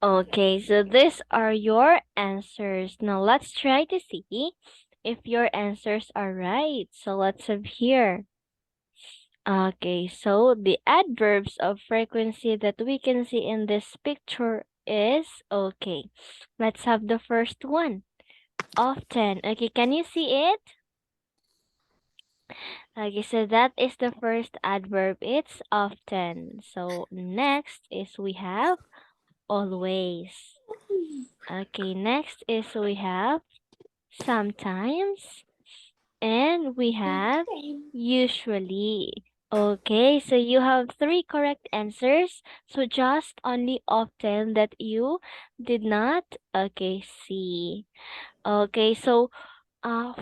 Okay, so these are your answers. Now let's try to see if your answers are right. So let's have here. Okay, so the adverbs of frequency that we can see in this picture is okay. Let's have the first one. Often. Okay, can you see it? Okay, so that is the first adverb. It's often. So next is we have always. Okay, next is we have sometimes, and we have usually. Okay, so you have three correct answers. So just only often that you did not, okay, see. Okay, so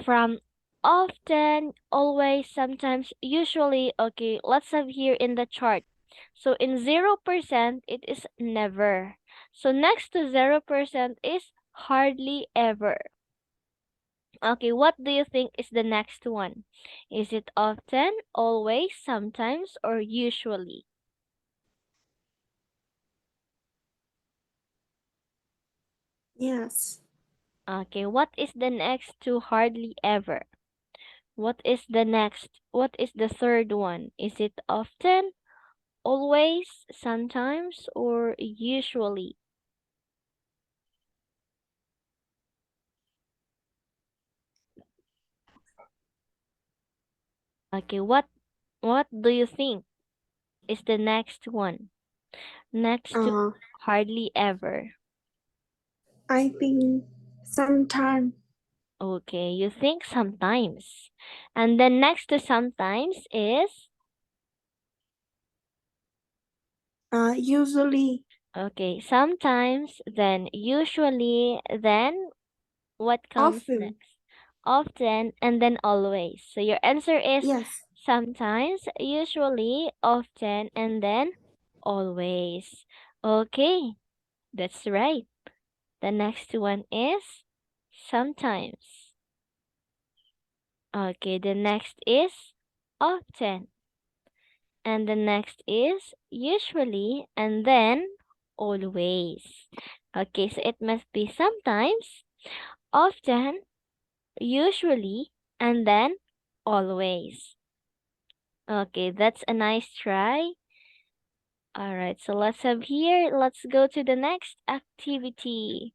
from often, always, sometimes, usually, okay, let's have here in the chart. So in 0%, it is never. So next to 0% is hardly ever. Okay, what do you think is the next one? Is it often, always, sometimes, or usually? Yes. Okay, what is the next to hardly ever? What is the next? What is the third one? Is it often, always, sometimes, or usually? Okay, what do you think is the next one? Next to Uh, hardly ever. I think sometime. Okay, you think sometimes. And then next to sometimes is Usually. okay, sometimes, then usually, then what comes Often. next? Often, and then always. So your answer is Yes. sometimes, usually, often, and then always. Okay, that's right. The next one is sometimes. Okay, the next is often. And the next is usually, and then always. Okay, so it must be sometimes, often, usually, and then always. Okay, that's a nice try. All right, so let's have here. Let's go to the next activity.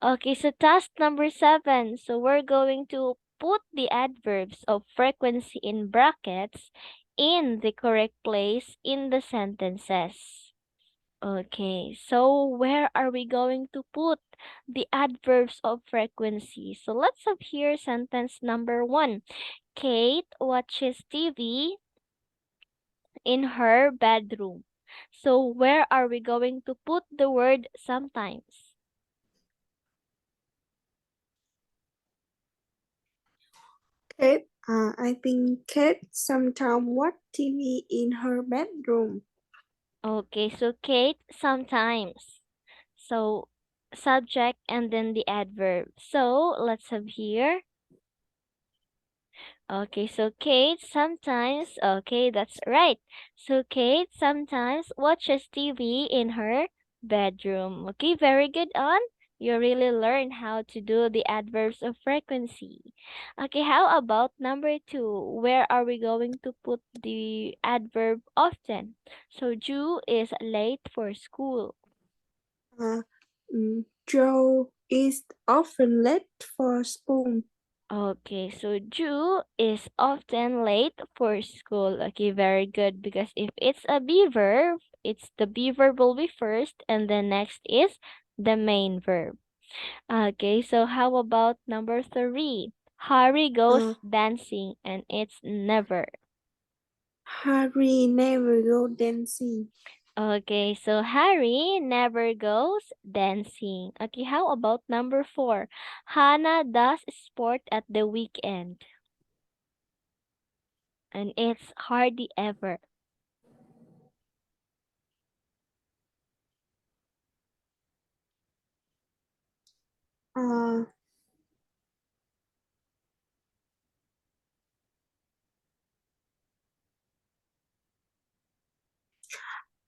Okay, so task number 7. So we're going to put the adverbs of frequency in brackets in the correct place in the sentences. Okay, so where are we going to put the adverbs of frequency? So let's have here sentence number 1. Kate watches TV in her bedroom. So where are we going to put the word sometimes? Kate. I think Kate sometimes watch TV in her bedroom. Okay, so Kate sometimes. So subject and then the adverb. So let's have here. Okay, so Kate sometimes, okay, that's right. So Kate sometimes watches TV in her bedroom. Okay, very good on. You really learn how to do the adverbs of frequency. Okay, how about number 2? Where are we going to put the adverb often? So Ju is late for school. Uh, Joe is often late for school. Okay, so Ju is often late for school. Okay, very good. Because if it's a be verb, it's the be verb will be first, and then next is the main verb. Okay, so how about number 3? Harry Uh, goes dancing, and it's never. Harry never go dancing. Okay, so Harry never goes dancing. Okay, how about number 4? Hannah does sport at the weekend, and it's hardly ever. Uh,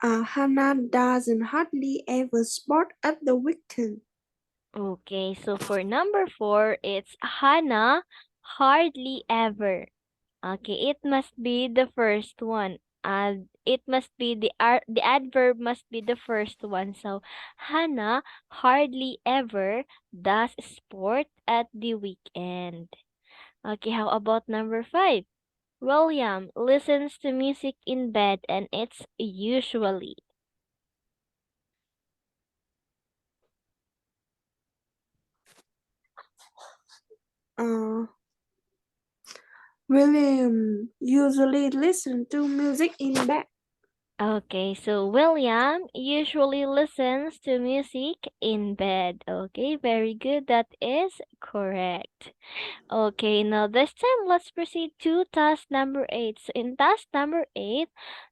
Hannah doesn't hardly ever sport at the weekend. Okay, so for number 4, it's Hannah hardly ever. Okay, it must be the first one. It must be the adverb must be the first one. So Hannah hardly ever does sport at the weekend. Okay, how about number 5? William listens to music in bed and it's usually. Uh, William usually listens to music in bed. Okay, so William usually listens to music in bed. Okay, very good. That is correct. Okay, now this time let's proceed to task number 8. So in task number 8,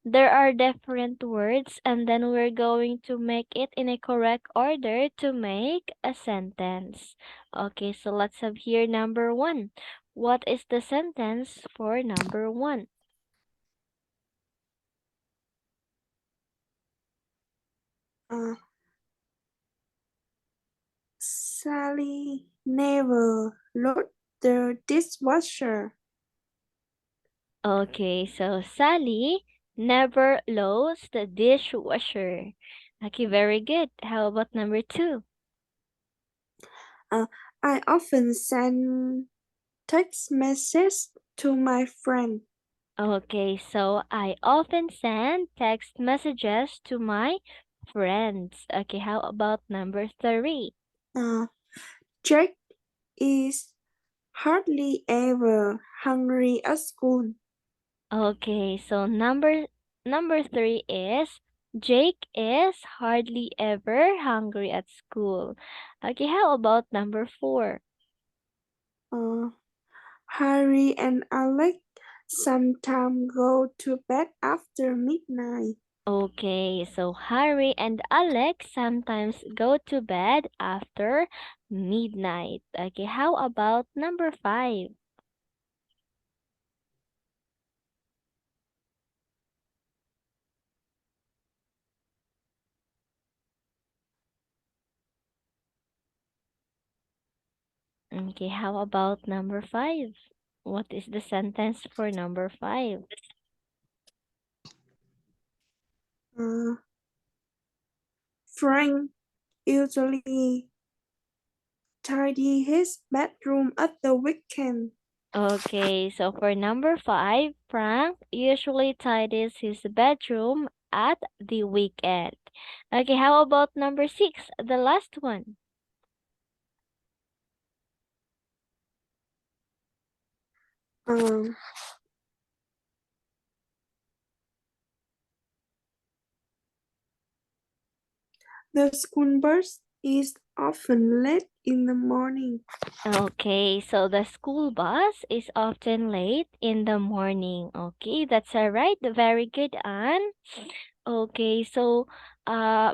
there are different words and then we're going to make it in a correct order to make a sentence. Okay, so let's have here number 1. What is the sentence for number 1? Uh, Sally never load the dishwasher. Okay, so Sally never loads the dishwasher. Okay, very good. How about number 2? Uh, I often send text message to my friend. Okay, so I often send text messages to my friends. Okay, how about number 3? Uh, Jack is hardly ever hungry at school. Okay, so number 3 is Jake is hardly ever hungry at school. Okay, how about number 4? Uh, Harry and Alex sometimes go to bed after midnight. Okay, so Harry and Alex sometimes go to bed after midnight. Okay, how about number 5? Okay, how about number 5? What is the sentence for number 5? Uh, Frank usually tidy his bedroom at the weekend. Okay, so for number 5, Frank usually tidies his bedroom at the weekend. Okay, how about number 6, the last one? Um, the school bus is often late in the morning. Okay, so the school bus is often late in the morning. Okay, that's all right. Very good, Anne. Okay, so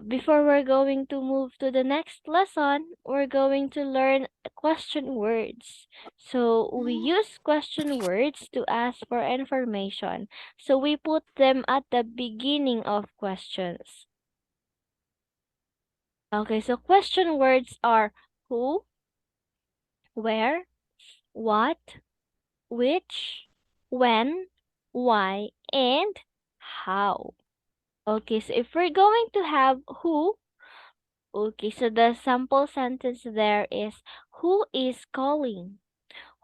before we're going to move to the next lesson, we're going to learn question words. So we use question words to ask for information. So we put them at the beginning of questions. Okay, so question words are who, where, what, which, when, why, and how. Okay, so if we're going to have who, okay, so the sample sentence there is who is calling?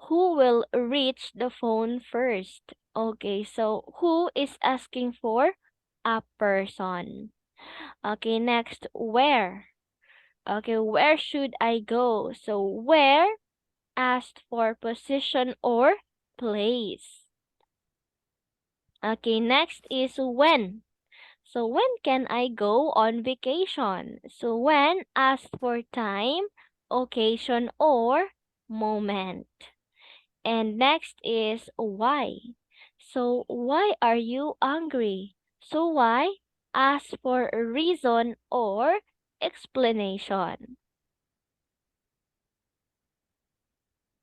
Who will reach the phone first? Okay, so who is asking for a person? Okay, next, where? Okay, where should I go? So where asked for position or place. Okay, next is when. So when can I go on vacation? So when asked for time, occasion, or moment. And next is why. So why are you angry? So why ask for a reason or explanation.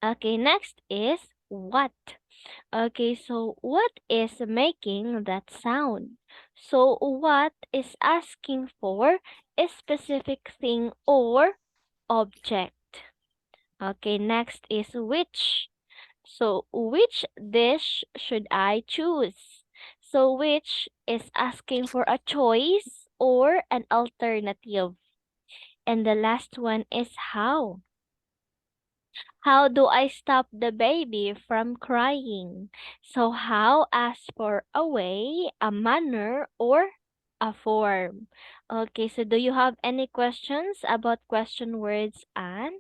Okay, next is what. Okay, so what is making that sound? So what is asking for a specific thing or object. Okay, next is which. So which dish should I choose? So which is asking for a choice or an alternative. And the last one is how. How do I stop the baby from crying? So how asks for a way, a manner, or a form. Okay, so do you have any questions about question words, Anne?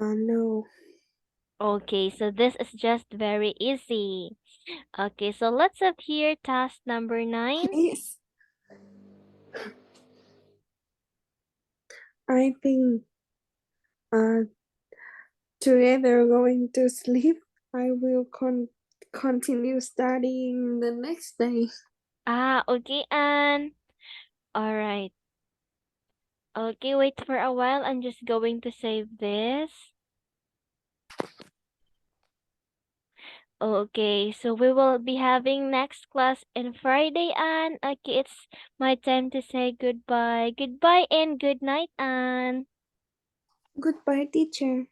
No. Okay, so this is just very easy. Okay, so let's have here task number 9. Yes. I think uh, together going to sleep. I will continue studying the next day. Ah, okay, Anne. All right. Okay, wait for a while. I'm just going to save this. Okay, so we will be having next class on Friday, Anne. Okay, it's my time to say goodbye. Goodbye and good night, Anne. Goodbye, teacher.